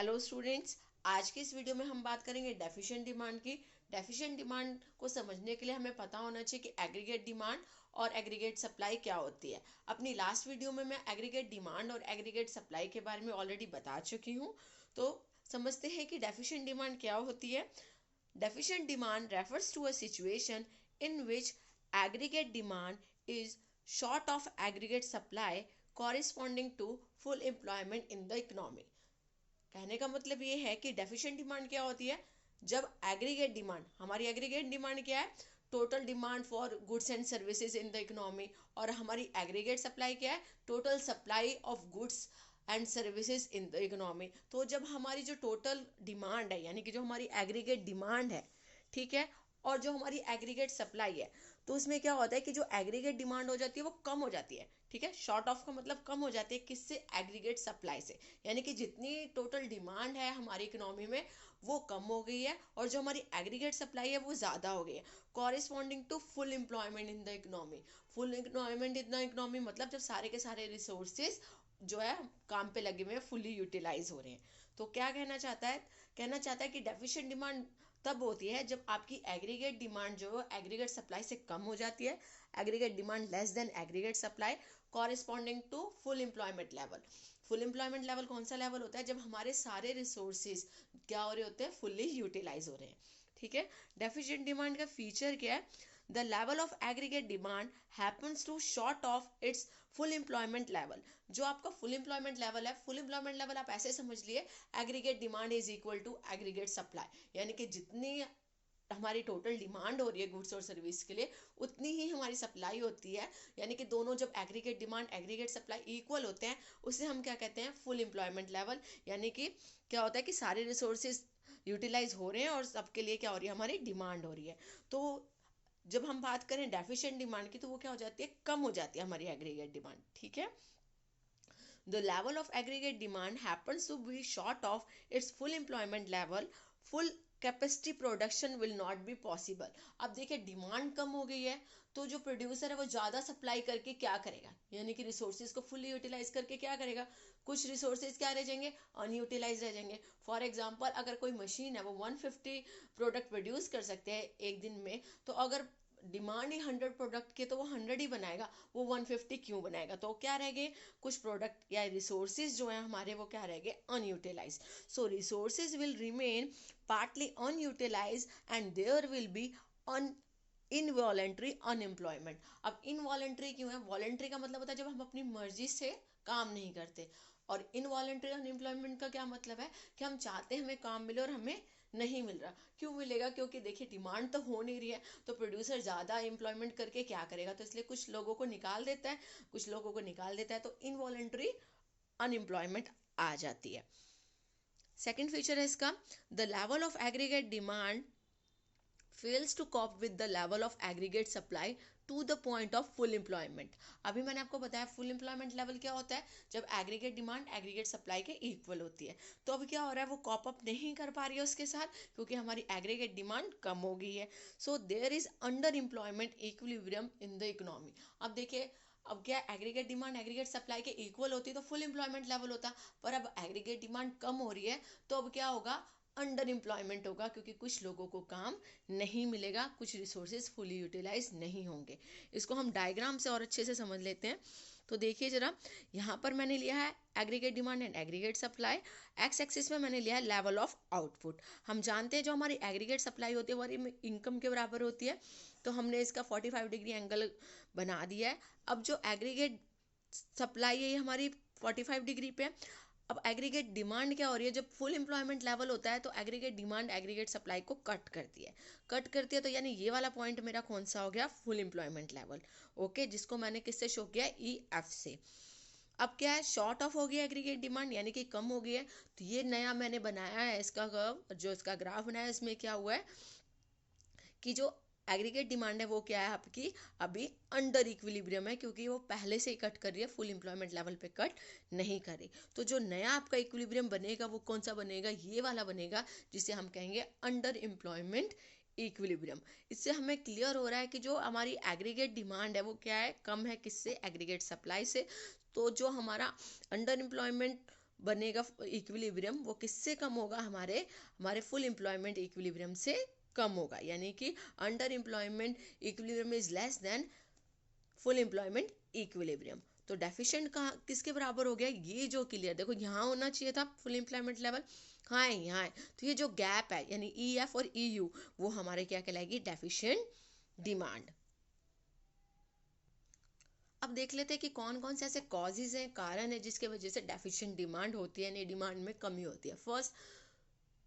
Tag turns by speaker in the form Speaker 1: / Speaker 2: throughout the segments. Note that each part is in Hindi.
Speaker 1: हेलो स्टूडेंट्स, आज की इस वीडियो में हम बात करेंगे डेफिशिएंट डिमांड की। डेफिशिएंट डिमांड को समझने के लिए हमें पता होना चाहिए कि एग्रीगेट डिमांड और एग्रीगेट सप्लाई क्या होती है। अपनी लास्ट वीडियो में मैं एग्रीगेट डिमांड और एग्रीगेट सप्लाई के बारे में ऑलरेडी बता चुकी हूँ। तो समझते हैं कि डेफिशिएंट डिमांड क्या होती है। Deficient demand refers to a situation in which aggregate demand is short of aggregate supply corresponding to full employment in the economy। कहने का मतलब ये है कि डेफिशिएंट डिमांड क्या होती है, जब एग्रीगेट डिमांड, हमारी एग्रीगेट डिमांड क्या है, total demand for goods and services in the economy, और हमारी एग्रीगेट सप्लाई क्या है, total supply of goods and services in the economy. तो जब हमारी जो टोटल डिमांड है, यानी कि जो हमारी एग्रीगेट डिमांड है, ठीक है, और जो हमारी एग्रीगेट सप्लाई है, तो उसमें क्या होता है कि जो एग्रीगेट डिमांड हो जाती है वो कम हो जाती है। ठीक है, शॉर्ट ऑफ का मतलब कम हो जाती है, किससे? एग्रीगेट सप्लाई से। यानी कि जितनी टोटल डिमांड है हमारी इकोनॉमी में वो कम हो गई है, और जो हमारी एग्रीगेट सप्लाई है वो ज़्यादा हो गई है, corresponding to full employment in the economy. Full employment in the economy मतलब जब सारे के सारे रिसोर्सेज जो है काम पे लगे हुए हैं, फुली यूटिलाइज हो रहे हैं। तो क्या कहना चाहता है? कहना चाहता है कि डेफिशिएंट डिमांड तब होती है जब आपकी एग्रीगेट डिमांड जो है एग्रीगेट सप्लाई से कम हो जाती है, aggregate demand less than aggregate supply corresponding to full employment level. Full employment level कौन सा लेवल होता है? जब हमारे सारे रिसोर्सेज क्या हो रहे होते हैं, फुल्ली यूटिलाइज हो रहे हैं। ठीक है, डेफिशिएंट डिमांड का फीचर क्या है? The level of aggregate demand happens to short of its full employment level। जो आपका फुल एम्प्लॉयमेंट लेवल है, फुल एम्प्लॉयमेंट लेवल आप ऐसे समझ लिए, aggregate demand is equal to aggregate supply. यानी कि जितनी हमारी टोटल डिमांड हो रही है गुड्स और सर्विस के लिए, उतनी ही हमारी सप्लाई होती है। यानी कि दोनों जब aggregate demand aggregate supply equal होते हैं, उसे हम क्या कहते हैं? Full employment level. यानी कि क्या होता है कि सारे रिसोर्सेज यूटिलाइज हो रहे हैं और सबके लिए क्या हो रही है, हमारी डिमांड हो रही है। तो जब हम बात करें डेफिशिएंट डिमांड की, तो वो क्या हो जाती है? कम हो जाती है हमारी एग्रीगेट डिमांड। ठीक है, the level of aggregate demand happens to be short of its full employment level, full capacity production will not be possible. अब देखिए, डिमांड कम हो गई है, तो जो प्रोड्यूसर है वो ज़्यादा सप्लाई करके क्या करेगा, यानी कि रिसोर्सेज को फुली यूटिलाइज करके क्या करेगा? कुछ रिसोर्सेज क्या रह जाएंगे? अनयूटिलाइज रह जाएंगे। फॉर एग्जांपल, अगर कोई मशीन है वो 150 प्रोडक्ट प्रोड्यूस कर सकते हैं एक दिन में, तो अगर डिमांड ही 100 प्रोडक्ट की, तो वो 100 ही बनाएगा, वो 150 क्यों बनाएगा? तो क्या रह गए? कुछ प्रोडक्ट या रिसोर्सेज जो है हमारे, वो क्या रह गए? Unutilise. So resources will remain partly unutilized and there will be involuntary unemployment. अब इनवॉलेंट्री क्यों है? वॉलेंट्री का मतलब होता है जब हम अपनी मर्जी से काम नहीं करते, और इनवॉलेंट्री अनएम्प्लॉयमेंट का क्या मतलब है कि हम चाहते हैं हमें काम मिले और हमें नहीं मिल रहा। क्यों मिलेगा? क्योंकि देखिए, डिमांड तो हो नहीं रही है, तो प्रोड्यूसर ज़्यादा एम्प्लॉयमेंट करके क्या करेगा? तो इसलिए कुछ लोगों को निकाल देता है, कुछ लोगों को निकाल देता है, तो इनवॉलेंट्री अनएम्प्लॉयमेंट आ जाती है। सेकेंड फीचर है इसका, the level of aggregate demand fails to cope with the level of aggregate supply to the point of full employment। अभी मैंने आपको बताया फुल एम्प्लॉयमेंट लेवल क्या होता है, जब एग्रीगेट डिमांड एग्रीगेट सप्लाई के इक्वल होती है। तो अब क्या हो रहा है, वो कॉप अप नहीं कर पा रही है उसके साथ, क्योंकि हमारी एग्रीगेट डिमांड कम हो गई है। So there is under employment equilibrium in the economy. अब देखिए, अब क्या, एग्रीगेट डिमांड एग्रीगेट सप्लाई के इक्वल होती तो फुल एम्प्लॉयमेंट लेवल होता, पर अब एग्रीगेट डिमांड कम हो रही है, तो अब क्या होगा? अंडर एम्प्लॉयमेंट होगा, क्योंकि कुछ लोगों को काम नहीं मिलेगा, कुछ रिसोर्सेज फुली यूटिलाइज नहीं होंगे। इसको हम डायग्राम से और अच्छे से समझ लेते हैं। तो देखिए जरा, यहाँ पर मैंने लिया है aggregate demand and aggregate supply. X axis में मैंने लिया है लेवल ऑफ आउटपुट। हम जानते हैं जो हमारी एग्रीगेट सप्लाई होती है वो हमारी इनकम के बराबर होती है, तो हमने इसका 45 डिग्री एंगल बना दिया है। अब जो एग्रीगेट सप्लाई है ये हमारी 45 डिग्री पे। अब एग्रीगेट डिमांड क्या हो रही है, जब फुल एम्प्लॉयमेंट लेवल होता है तो एग्रीगेट डिमांड एग्रीगेट सप्लाई को कट करती है, तो यानी ये वाला पॉइंट मेरा कौन सा हो गया? Full employment level. ओके, जिसको मैंने किससे शो किया? ई एफ से। अब क्या है, शॉर्ट ऑफ हो गया एग्रीगेट डिमांड, यानी कि कम हो गई है। तो ये नया मैंने बनाया है इसका कर्व, जो इसका ग्राफ बनाया है, इसमें क्या हुआ है कि जो एग्रीगेट डिमांड है वो क्या है आपकी, अभी अंडर इक्विलिब्रियम है, क्योंकि वो पहले से ही कट कर रही है, फुल एम्प्लॉयमेंट लेवल पे कट नहीं कर रही। तो जो नया आपका इक्विलिब्रियम बनेगा वो कौन सा बनेगा? ये वाला बनेगा, जिसे हम कहेंगे अंडर एम्प्लॉयमेंट इक्विलिब्रियम। इससे हमें क्लियर हो रहा है कि जो हमारी एग्रीगेट डिमांड है वो क्या है? कम है, किससे? एग्रीगेट सप्लाई से। तो जो हमारा अंडर एम्प्लॉयमेंट बनेगा इक्विलिब्रियम, वो किससे कम होगा, हमारे फुल एम्प्लॉयमेंट इक्विलिब्रियम से कम होगा, यानी कि under employment equilibrium is less than full employment equilibrium. तो डेफिशिएंट कहाँ किसके बराबर हो गया, ये जो क्लियर, देखो यहाँ होना चाहिए था फुल एम्प्लॉयमेंट लेवल, कहाँ है, यहाँ है। तो ये जो गैप है यानी ई एफ और ई यू, वो हमारे क्या कहलाएगी, डेफिशिएंट डिमांड। अब देख लेते हैं कि कौन कौन से ऐसे कॉजेज हैं, कारण है जिसके वजह से डेफिशिएंट डिमांड होती है यानी डिमांड में कमी होती है। फर्स्ट,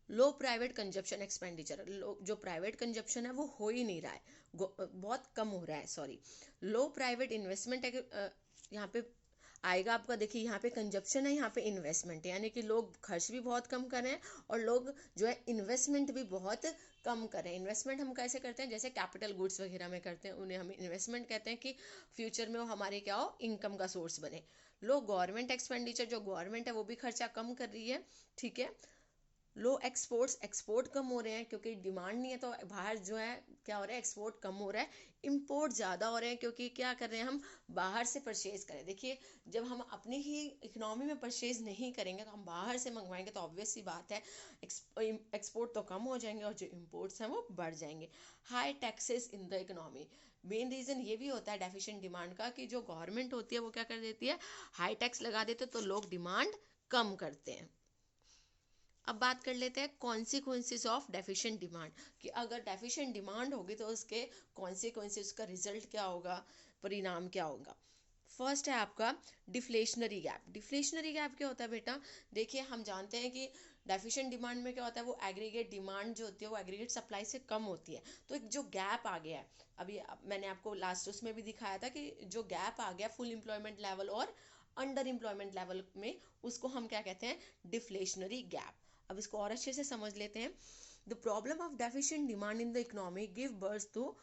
Speaker 1: लो प्राइवेट कंजप्शन एक्सपेंडिचर, जो प्राइवेट कंजप्शन है वो हो ही नहीं रहा है, बहुत कम हो रहा है, सॉरी। लो प्राइवेट इन्वेस्टमेंट यहाँ पे आएगा आपका, देखिए यहाँ पे कंजप्शन है, यहाँ पे इन्वेस्टमेंट है, यानी कि लोग खर्च भी बहुत कम कर रहे हैं और लोग जो है इन्वेस्टमेंट भी बहुत कम कर रहे हैं। इन्वेस्टमेंट हम कैसे करते हैं, जैसे कैपिटल गुड्स वगैरह में करते हैं, उन्हें हम इन्वेस्टमेंट कहते हैं कि फ्यूचर में वो हमारे क्या हो, इनकम का सोर्स बने। लो गवर्नमेंट एक्सपेंडिचर, जो गवर्नमेंट है वो भी खर्चा कम कर रही है, ठीक है। लो एक्सपोर्ट्स, एक्सपोर्ट कम हो रहे हैं क्योंकि डिमांड नहीं है, तो बाहर जो है क्या हो रहा है, एक्सपोर्ट कम हो रहा है। इंपोर्ट ज़्यादा हो रहे हैं क्योंकि क्या कर रहे हैं, हम बाहर से परचेज करें। देखिए जब हम अपनी ही इकोनॉमी में परचेज नहीं करेंगे तो हम बाहर से मंगवाएंगे, तो ऑब्वियस सी बात है एक्सपोर्ट तो कम हो जाएंगे और जो इम्पोर्ट्स हैं वो बढ़ जाएंगे। High taxes in the economy, main reason ये भी होता है डेफिशिएंट डिमांड का कि जो गवर्नमेंट होती है वो क्या कर देती है, हाई टैक्स लगा देते, तो लोग डिमांड कम करते हैं। अब बात कर लेते हैं कॉन्सिक्वेंसेस ऑफ डेफिशिएंट डिमांड, कि अगर डेफिशिएंट डिमांड होगी तो उसके कॉन्सिक्वेंसेस, उसका रिजल्ट क्या होगा, परिणाम क्या होगा। फर्स्ट है आपका डिफ्लेशनरी गैप। डिफ्लेशनरी गैप क्या होता है बेटा, देखिए हम जानते हैं कि डेफिशिएंट डिमांड में क्या होता है, वो एग्रीगेट डिमांड जो होती है वो एग्रीगेट सप्लाई से कम होती है, तो एक जो गैप आ गया है, अभी मैंने आपको लास्ट उसमें भी दिखाया था कि जो गैप आ गया फुल एम्प्लॉयमेंट लेवल और अंडर एम्प्लॉयमेंट लेवल में, उसको हम क्या कहते हैं, डिफ्लेशनरी गैप। अब इसको और अच्छे से समझ लेते हैं। The problem of deficient demand in the economy give birth to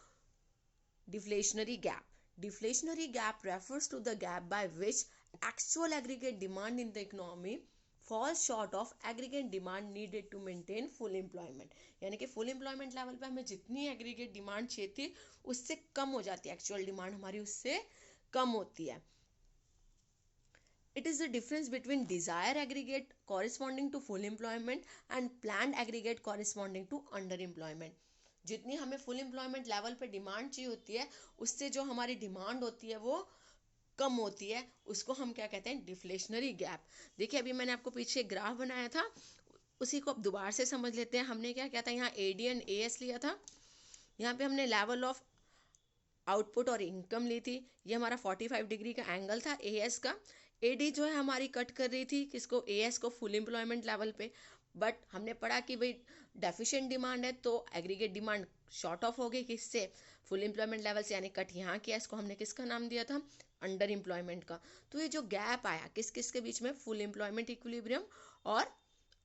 Speaker 1: deflationary gap. Deflationary gap refers to the gap by which actual aggregate demand in the economy falls short of aggregate demand needed to maintain full employment. यानी कि full employment level पे हमें जितनी aggregate demand चाहिए थी उससे कम हो जाती है, actual demand हमारी उससे कम होती है। It is the difference between desired aggregate corresponding to full employment and planned aggregate corresponding to underemployment. जितनी हमें फुल एम्प्लॉयमेंट लेवल पे डिमांड चाहिए होती है उससे जो हमारी डिमांड होती है वो कम होती है, उसको हम क्या कहते हैं, डिफ्लेशनरी गैप। देखिए अभी मैंने आपको पीछे ग्राफ बनाया था, उसी को अब दोबारा से समझ लेते हैं। हमने क्या किया था, यहाँ AD एंड AS लिया था, यहाँ पे हमने लेवल ऑफ आउटपुट और इनकम ली थी, ये हमारा 45 डिग्री का एंगल था AS का। AD जो है हमारी कट कर रही थी किसको, AS को, फुल एम्प्लॉयमेंट लेवल पे। बट हमने पढ़ा कि भाई डेफिशिएंट डिमांड है तो एग्रीगेट डिमांड शॉर्ट ऑफ हो गई किससे, फुल एम्प्लॉयमेंट लेवल से, यानी कट यहाँ किया, इसको हमने किसका नाम दिया था, अंडर एम्प्लॉयमेंट का। तो ये जो गैप आया किस किस के बीच में, फुल एम्प्लॉयमेंट इक्विलिब्रियम और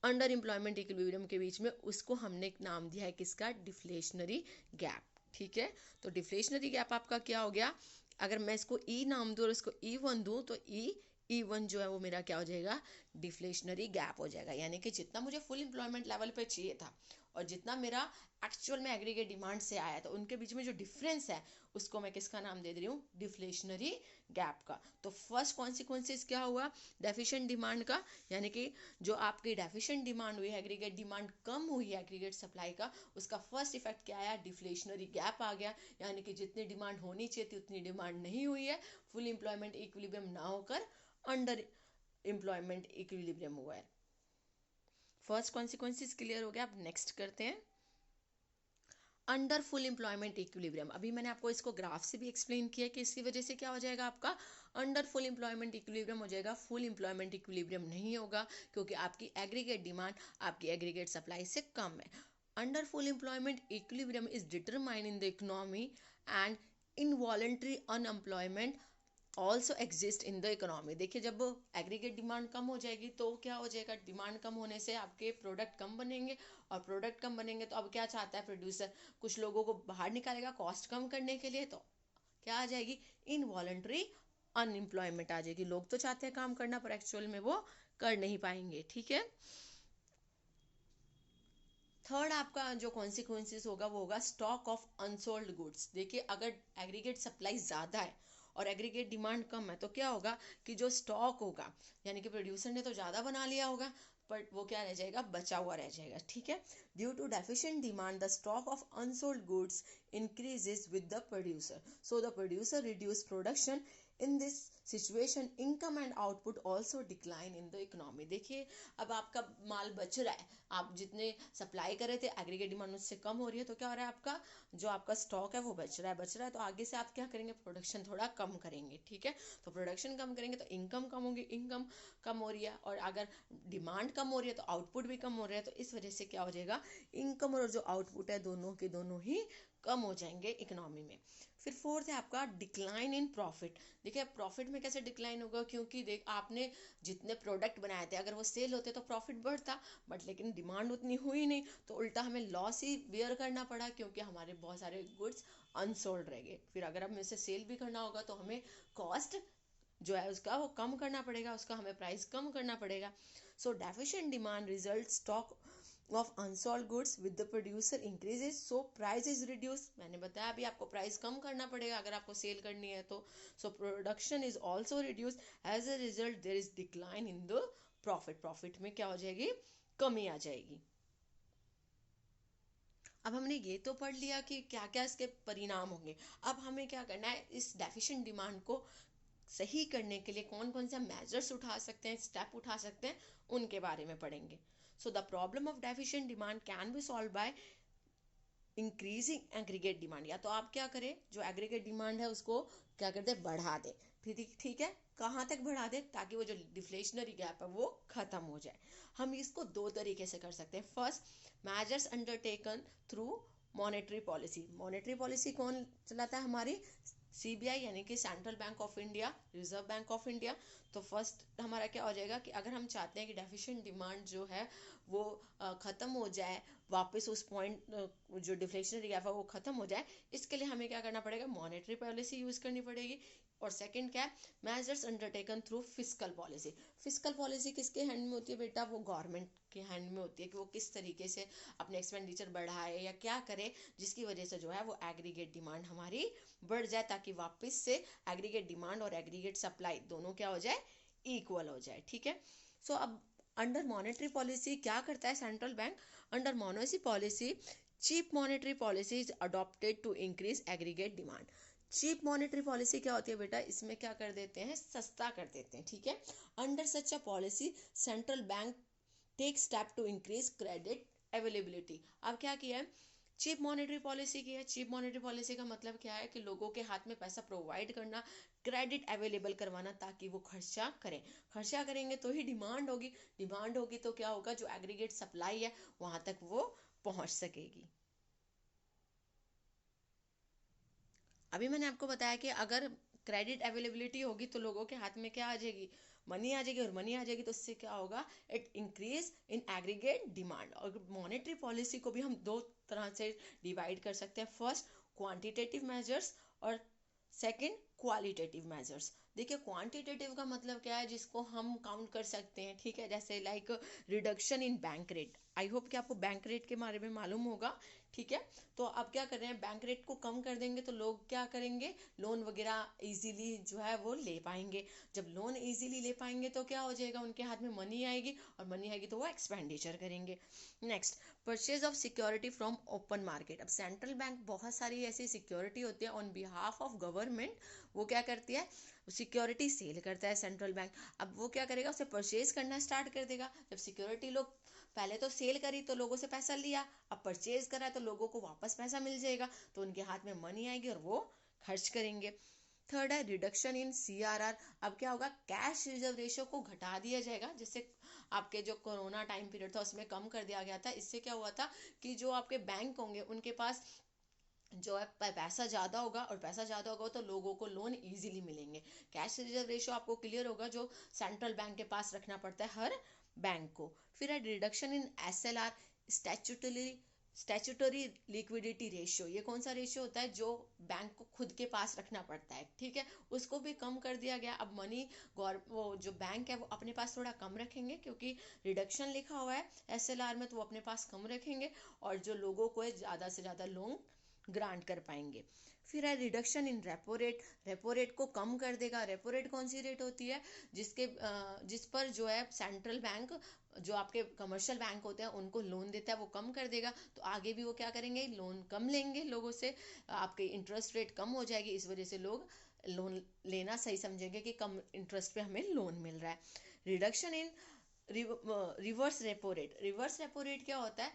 Speaker 1: अंडर एम्प्लॉयमेंट इक्विलिब्रियम के बीच में, उसको हमने नाम दिया है किसका, डिफ्लेशनरी गैप, ठीक है। तो डिफ्लेशनरी गैप आपका क्या हो गया, अगर मैं इसको ई नाम दूँ और इसको E1 दूँ तो E1 जो है वो मेरा क्या हो जाएगा, डिफ्लेशनरी गैप हो जाएगा। यानी कि जितना मुझे फुल एम्प्लॉयमेंट लेवल पे चाहिए था और जितना मेरा एक्चुअल में एग्रीगेट डिमांड से आया था, उनके बीच में जो डिफरेंस है उसको मैं किसका नाम दे रही हूँ, डिफ्लेशनरी गैप का। तो फर्स्ट कॉन्सिक्वेंसेस क्या हुआ डेफिशिएंट डिमांड का, यानी कि जो आपकी डेफिशिएंट डिमांड हुई, एग्रीगेट डिमांड कम हुई है एग्रीगेट सप्लाई का, उसका फर्स्ट इफेक्ट क्या आया, डिफ्लेशनरी गैप आ गया। यानी कि जितनी डिमांड होनी चाहिए थी उतनी डिमांड नहीं हुई है, फुल एम्प्लॉयमेंट इक्विलिब्रियम ना होकर अंडर एम्प्लॉयमेंट इक्विलिब्रियम हुआ है। फर्स्ट कॉन्सिक्वेंसेस क्लियर हो गया। अब नेक्स्ट करते हैं अंडर फुल एम्प्लॉयमेंट इक्विलिब्रियम। अभी मैंने आपको इसको ग्राफ से भी एक्सप्लेन किया कि इसकी वजह से क्या हो जाएगा, आपका अंडर फुल एम्प्लॉयमेंट इक्विलिब्रियम हो जाएगा, फुल एम्प्लॉयमेंट इक्विलिब्रियम नहीं होगा क्योंकि आपकी एग्रीगेट डिमांड आपकी एग्रीगेट सप्लाई से कम है। Under full employment equilibrium is determined in the economy and involuntary unemployment also exist in the economy. देखिए जब एग्रीगेट डिमांड कम हो जाएगी तो क्या हो जाएगा, डिमांड कम होने से आपके प्रोडक्ट कम बनेंगे और प्रोडक्ट कम बनेंगे तो अब क्या चाहता है प्रोड्यूसर, कुछ लोगों को बाहर निकालेगा कॉस्ट कम करने के लिए, तो क्या आ जाएगी, इनवॉलंटरी अनएम्प्लॉयमेंट आ जाएगी। लोग तो चाहते हैं काम करना पर एक्चुअल में वो कर नहीं पाएंगे, ठीक है। थर्ड आपका जो कॉन्सिक्वेंसेस होगा वो होगा स्टॉक ऑफ अनसोल्ड गुड्स। देखिए अगर एग्रीगेट सप्लाई ज़्यादा है और एग्रीगेट डिमांड कम है तो क्या होगा कि जो स्टॉक होगा, यानी कि प्रोड्यूसर ने तो ज़्यादा बना लिया होगा बट वो क्या रह जाएगा, बचा हुआ रह जाएगा, ठीक है। Due to deficient demand the stock of unsold goods increases with the producer, so the producer reduce production. In this situation income and output also decline in the economy. देखिए अब आपका माल बच रहा है, आप जितने सप्लाई कर रहे थे एग्रीगेट डिमांड उससे कम हो रही है तो क्या हो रहा है, आपका जो आपका स्टॉक है वो बच रहा है तो आगे से आप क्या करेंगे, प्रोडक्शन थोड़ा कम करेंगे, ठीक है। तो प्रोडक्शन कम करेंगे तो इनकम कम होगी, इनकम कम हो रही है और अगर डिमांड कम हो रही है तो आउटपुट भी कम हो रहा है, तो इस वजह से क्या हो जाएगा, इनकम और जो आउटपुट है दोनों के दोनों ही कम हो जाएंगे इकोनॉमी में। फिर फोर्थ है आपका डिक्लाइन इन प्रॉफिट। देखिए प्रॉफिट में कैसे डिक्लाइन होगा, क्योंकि देख आपने जितने प्रोडक्ट बनाए थे अगर वो सेल होते तो प्रॉफिट बढ़ता, बट लेकिन डिमांड उतनी हुई नहीं तो उल्टा हमें लॉस ही बियर करना पड़ा क्योंकि हमारे बहुत सारे गुड्स अनसोल्ड रह गए। फिर अगर हमें इसे सेल भी करना होगा तो हमें कॉस्ट जो है उसका वो कम करना पड़ेगा, उसका हमें प्राइस कम करना पड़ेगा। So deficient demand result stock of unsold goods with the producer increases, so price is reduced. मैंने बताया अभी आपको प्राइस कम करना पड़ेगा अगर आपको सेल करनी है तो। so production is also reduced, as a result there is decline in the profit. Profit में क्या हो जाएगी, कमी आ जाएगी। अब हमने ये तो पढ़ लिया कि क्या क्या इसके परिणाम होंगे। अब हमें क्या करना है, इस डेफिशिएंट डिमांड को सही करने के लिए कौन कौन सा मेजर्स उठा सकते हैं, स्टेप उठा सकते हैं, उनके बारे में पढ़ेंगे। So the problem of deficient demand can be solve by increasing aggregate demand. या तो आप क्या करें, जो एग्रीगेट डिमांड है उसको क्या कर दे, बढ़ा दे, ठीक है। कहाँ तक बढ़ा दे, ताकि वो जो डिफ्लेशनरी गैप है वो खत्म हो जाए। हम इसको दो तरीके से कर सकते हैं। First, measures undertaken through monetary policy. Monetary policy कौन चलाता है, हमारी सीबीआई यानी कि central bank of India, reserve bank of India. तो फर्स्ट हमारा क्या हो जाएगा कि अगर हम चाहते हैं कि डेफिशिएंट डिमांड जो है वो ख़त्म हो जाए, वापस उस पॉइंट जो डिफ्लेशनरी गैप है वो ख़त्म हो जाए, इसके लिए हमें क्या करना पड़ेगा, मॉनेटरी पॉलिसी यूज़ करनी पड़ेगी। और सेकंड क्या है, measures undertaken through fiscal policy. Fiscal policy किसके हैंड में होती है बेटा, वो गवर्नमेंट के हैंड में होती है कि वो किस तरीके से अपने एक्सपेंडिचर बढ़ाए या क्या करे जिसकी वजह से जो है वो एग्रीगेट डिमांड हमारी बढ़ जाए, ताकि वापस से एग्रीगेट डिमांड और एग्रीगेट सप्लाई दोनों क्या हो जाए, इक्वल हो जाए, ठीक है। सो अब अंडर मॉनेटरी पॉलिसी क्या करता है central bank, under monetary policy cheap monetary policy is adopted to increase aggregate demand. Cheap monetary policy क्या होती है बेटा, इसमें क्या कर देते हैं, सस्ता कर देते हैं, ठीक है। Under such a policy central bank take step to increase credit availability. अब क्या किया है, चीप मॉनेटरी पॉलिसी की है। चीप मॉनेटरी पॉलिसी का मतलब क्या है कि लोगों के हाथ में पैसा प्रोवाइड करना, क्रेडिट अवेलेबल करवाना ताकि वो खर्चा करें। खर्चा करेंगे तो ही डिमांड होगी, डिमांड होगी तो क्या होगा, जो एग्रीगेट सप्लाई है वहां तक वो पहुंच सकेगी। अभी मैंने आपको बताया कि अगर क्रेडिट अवेलेबिलिटी होगी तो लोगों के हाथ में क्या आ जाएगी, मनी आ जाएगी, और मनी आ जाएगी तो उससे क्या होगा, it increase in aggregate demand. और मॉनेटरी पॉलिसी को भी हम दो तरह से डिवाइड कर सकते हैं, फर्स्ट क्वांटिटेटिव मेजर्स और सेकंड क्वालिटेटिव मेजर्स। देखिए क्वांटिटेटिव का मतलब क्या है, जिसको हम काउंट कर सकते हैं, ठीक है, जैसे like reduction in bank rate. I hope कि आपको बैंक रेट के बारे में मालूम होगा, ठीक है। तो अब क्या कर रहे हैं, बैंक रेट को कम कर देंगे तो लोग क्या करेंगे, लोन वगैरह इजीली जो है वो ले पाएंगे। जब लोन इजीली ले पाएंगे तो क्या हो जाएगा, उनके हाथ में मनी आएगी, और मनी आएगी तो वो एक्सपेंडिचर करेंगे। Next, purchase of security from open market. अब सेंट्रल बैंक बहुत सारी ऐसी सिक्योरिटी होती है ऑन बिहाफ ऑफ गवर्नमेंट, वो क्या करती है, सिक्योरिटी सेल करता है सेंट्रल बैंक। अब वो क्या करेगा, उसे परचेज करना स्टार्ट कर देगा। जब सिक्योरिटी लोग पहले तो सेल करी तो लोगों से पैसा लिया, अब परचेज करा तो लोगों को वापस पैसा मिल जाएगा, तो उनके हाथ में मनी आएगी और वो खर्च करेंगे। थर्ड है रिडक्शन इन सीआरआर। अब क्या होगा, कैश रिजर्व रेशियो को घटा दिया जाएगा, जैसे आपके जो कोरोना टाइम पीरियड था उसमें कम कर दिया गया था। इससे क्या हुआ था कि जो आपके बैंक होंगे उनके पास जो है पैसा ज़्यादा होगा, और पैसा ज़्यादा होगा तो लोगों को लोन इजीली मिलेंगे। कैश रिजर्व रेशियो आपको क्लियर होगा, जो सेंट्रल बैंक के पास रखना पड़ता है हर बैंक को। फिर है reduction in SLR, statutory statutory liquidity ratio. ये कौन सा रेशियो होता है, जो बैंक को खुद के पास रखना पड़ता है, ठीक है, उसको भी कम कर दिया गया। अब मनी वो जो बैंक है वो अपने पास थोड़ा कम रखेंगे, क्योंकि रिडक्शन लिखा हुआ है एसएलआर में, तो वो अपने पास कम रखेंगे, और जो लोगों को है ज़्यादा से ज़्यादा लोन ग्रांट कर पाएंगे। फिर है reduction in repo rate, repo rate को कम कर देगा। रेपो रेट कौन सी रेट होती है, जिस पर जो है सेंट्रल बैंक जो आपके कमर्शियल बैंक होते हैं उनको लोन देता है, वो कम कर देगा। तो आगे भी वो क्या करेंगे, लोन कम लेंगे लोगों से, आपके इंटरेस्ट रेट कम हो जाएगी, इस वजह से लोग लोन लेना सही समझेंगे कि कम इंटरेस्ट पे हमें लोन मिल रहा है। Reduction in reverse repo rate, reverse repo rate क्या होता है,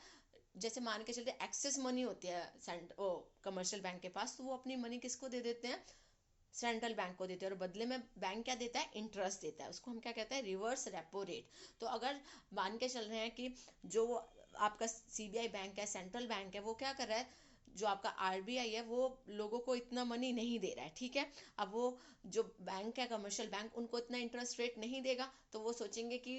Speaker 1: जैसे मान के चलते एक्सेस मनी होती है कमर्शियल बैंक के पास, तो वो अपनी मनी किसको दे देते हैं, सेंट्रल बैंक को देते हैं, और बदले में बैंक क्या देता है, इंटरेस्ट देता है, उसको हम क्या कहते हैं, रिवर्स रेपो रेट। तो अगर मान के चल रहे हैं कि जो आपका सीबीआई बैंक है, सेंट्रल बैंक है, वो क्या कर रहा है, जो आपका आरबीआई है वो लोगों को इतना मनी नहीं दे रहा है, ठीक है। अब वो जो बैंक है कमर्शियल बैंक, उनको इतना इंटरेस्ट रेट नहीं देगा, तो वो सोचेंगे कि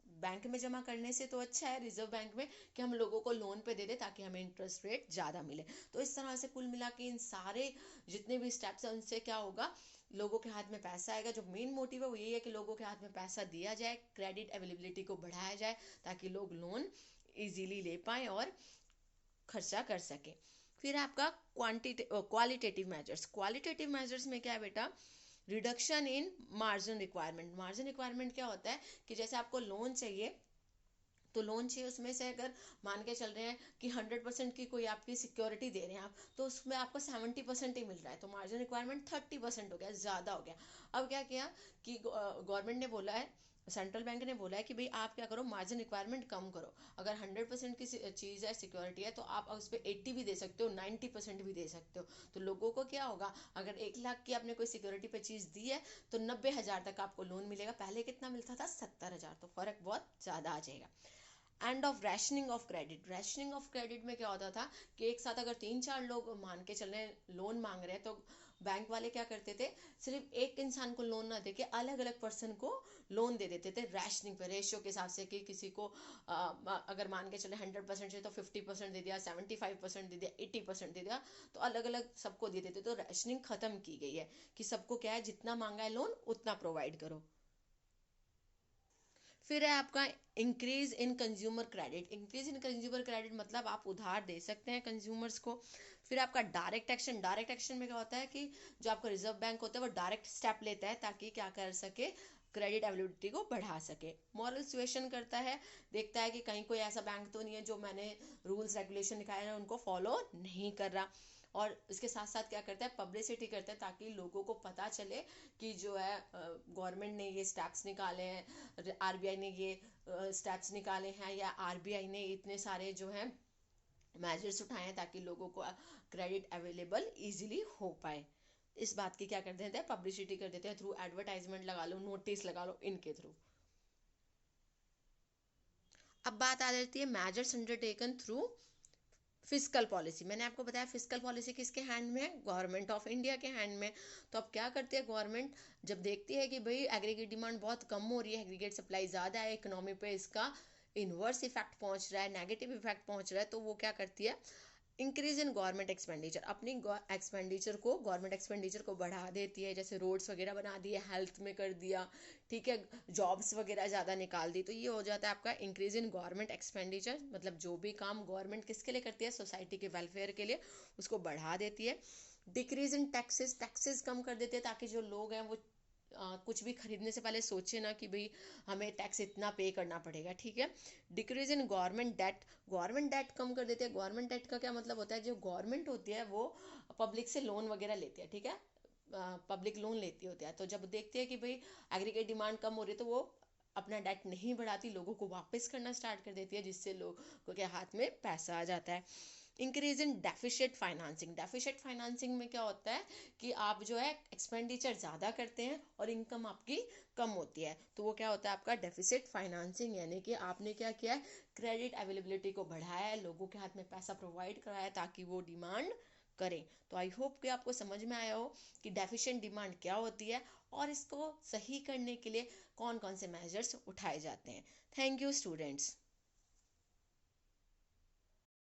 Speaker 1: बैंक में जमा करने से तो अच्छा है रिजर्व बैंक में कि हम लोगों को लोन पे दे दे ताकि हमें इंटरेस्ट रेट ज़्यादा मिले। तो इस तरह से कुल मिला के इन सारे जितने भी स्टेप्स हैं उनसे क्या होगा, लोगों के हाथ में पैसा आएगा। जो मेन मोटिव है वो यही है कि लोगों के हाथ में पैसा दिया जाए, क्रेडिट अवेलेबिलिटी को बढ़ाया जाए ताकि लोग लोन इजीली ले पाएं और खर्चा कर सके। फिर आपका क्वालिटेटिव मेजर्स, क्वालिटेटिव मेजर्स में क्या है बेटा, reduction in margin requirement. Margin requirement क्या होता है कि जैसे आपको लोन चाहिए, तो लोन चाहिए, उसमें से अगर मान के चल रहे हैं कि 100% की कोई आपकी सिक्योरिटी दे रहे हैं आप, तो उसमें आपको 70% ही मिल रहा है, तो मार्जिन रिक्वायरमेंट 30% हो गया, ज़्यादा हो गया। अब क्या किया कि गवर्नमेंट ने बोला है, सेंट्रल बैंक ने बोला है कि भाई आप क्या करो, मार्जिन रिक्वायरमेंट कम करो। अगर 100% की चीज़ है, सिक्योरिटी है, तो आप उस पर 80 भी दे सकते हो, 90% भी दे सकते हो। तो लोगों को क्या होगा, अगर 1 लाख की आपने कोई सिक्योरिटी पे चीज़ दी है तो 90,000 तक आपको लोन मिलेगा, पहले कितना मिलता था, 70,000, तो फर्क बहुत ज़्यादा आ जाएगा। End of rationing of credit, rationing of credit में क्या होता था कि एक साथ अगर 3-4 लोग मान के चल रहे लोन मांग रहे हैं, तो बैंक वाले क्या करते थे, सिर्फ एक इंसान को लोन ना देके अलग अलग पर्सन को लोन दे देते थे, रैशनिंग पे, रेशियो के हिसाब से कि किसी को अगर मान के चले 100% से तो 50% दे दिया, 75% दे दिया, 80% दे दिया, तो अलग अलग सबको दे देते। तो रैशनिंग खत्म की गई है कि सबको क्या है, जितना मांगा है लोन उतना प्रोवाइड करो। फिर है आपका increase in consumer credit, increase in consumer credit मतलब आप उधार दे सकते हैं कंज्यूमर्स को। फिर आपका डायरेक्ट एक्शन, डायरेक्ट एक्शन में क्या होता है कि जो आपका रिजर्व बैंक होता है वो डायरेक्ट स्टेप लेता है ताकि क्या कर सके, क्रेडिट अवेलेबिलिटी को बढ़ा सके। मॉरल सुएशन करता है, देखता है कि कहीं कोई ऐसा बैंक तो नहीं है जो मैंने रूल्स रेगुलेशन निकाले हैं उनको फॉलो नहीं कर रहा। और इसके साथ साथ क्या करता है, पब्लिसिटी करता है ताकि लोगों को पता चले कि जो है गवर्नमेंट ने ये स्टेप्स निकाले हैं, आरबीआई ने ये स्टेप्स निकाले हैं, या आरबीआई ने इतने सारे जो है मेजर्स उठाए हैं ताकि लोगों को क्रेडिट अवेलेबल इजीली हो पाए। इस बात की क्या कर देते हैं, पब्लिसिटी कर देते हैं, थ्रू एडवर्टाइजमेंट लगा लो, नोटिस लगा लो, इनके थ्रू। अब बात आ जाती है measures undertaken through physical policy. मैंने आपको बताया फिजिकल पॉलिसी किसके हैंड में है, गवर्नमेंट ऑफ इंडिया के हैंड में। तो अब क्या करती है गवर्नमेंट, जब देखती है कि भाई एग्रीगेट डिमांड बहुत कम हो रही है, एग्रीगेट सप्लाई ज़्यादा है, इकोनॉमी पे इसका इन्वर्स इफेक्ट पहुंच रहा है, नेगेटिव इफेक्ट पहुंच रहा है, तो वो क्या करती है, इंक्रीज इन गवर्नमेंट एक्सपेंडिचर, अपनी एक्सपेंडिचर को, गवर्नमेंट एक्सपेंडिचर को बढ़ा देती है, जैसे रोड्स वगैरह बना दिए, हेल्थ में कर दिया, ठीक है, जॉब्स वगैरह ज़्यादा निकाल दी, तो ये हो जाता है आपका इंक्रीज इन गवर्नमेंट एक्सपेंडिचर। मतलब जो भी काम गवर्नमेंट किसके लिए करती है, सोसाइटी के वेलफेयर के लिए, उसको बढ़ा देती है। डिक्रीज इन टैक्सेस, टैक्सेस कम कर देते हैं ताकि जो लोग हैं वो कुछ भी खरीदने से पहले सोचे ना कि भाई हमें टैक्स इतना पे करना पड़ेगा, ठीक है। Decrease in government debt, government debt कम कर देते हैं। गवर्नमेंट डेट का क्या मतलब होता है, जो गवर्नमेंट होती है वो पब्लिक से लोन वगैरह लेती है, ठीक है, पब्लिक लोन लेती होती है, तो जब देखते हैं कि भाई एग्रीगेट डिमांड कम हो रही है तो वो अपना डेट नहीं बढ़ाती, लोगों को वापस करना स्टार्ट कर देती है, जिससे लोगों के हाथ में पैसा आ जाता है। Increase in deficit financing, deficit financing में क्या होता है कि आप जो है एक्सपेंडिचर ज़्यादा करते हैं और इनकम आपकी कम होती है, तो वो क्या होता है आपका डेफिसिट फाइनेंसिंग, यानी कि आपने क्या किया है, क्रेडिट अवेलेबिलिटी को बढ़ाया है, लोगों के हाथ में पैसा प्रोवाइड कराया ताकि वो डिमांड करें। तो आई होप कि आपको समझ में आया हो कि डेफिशिएंट डिमांड क्या होती है और इसको सही करने के लिए कौन कौन से मेजर्स उठाए जाते हैं। Thank you students.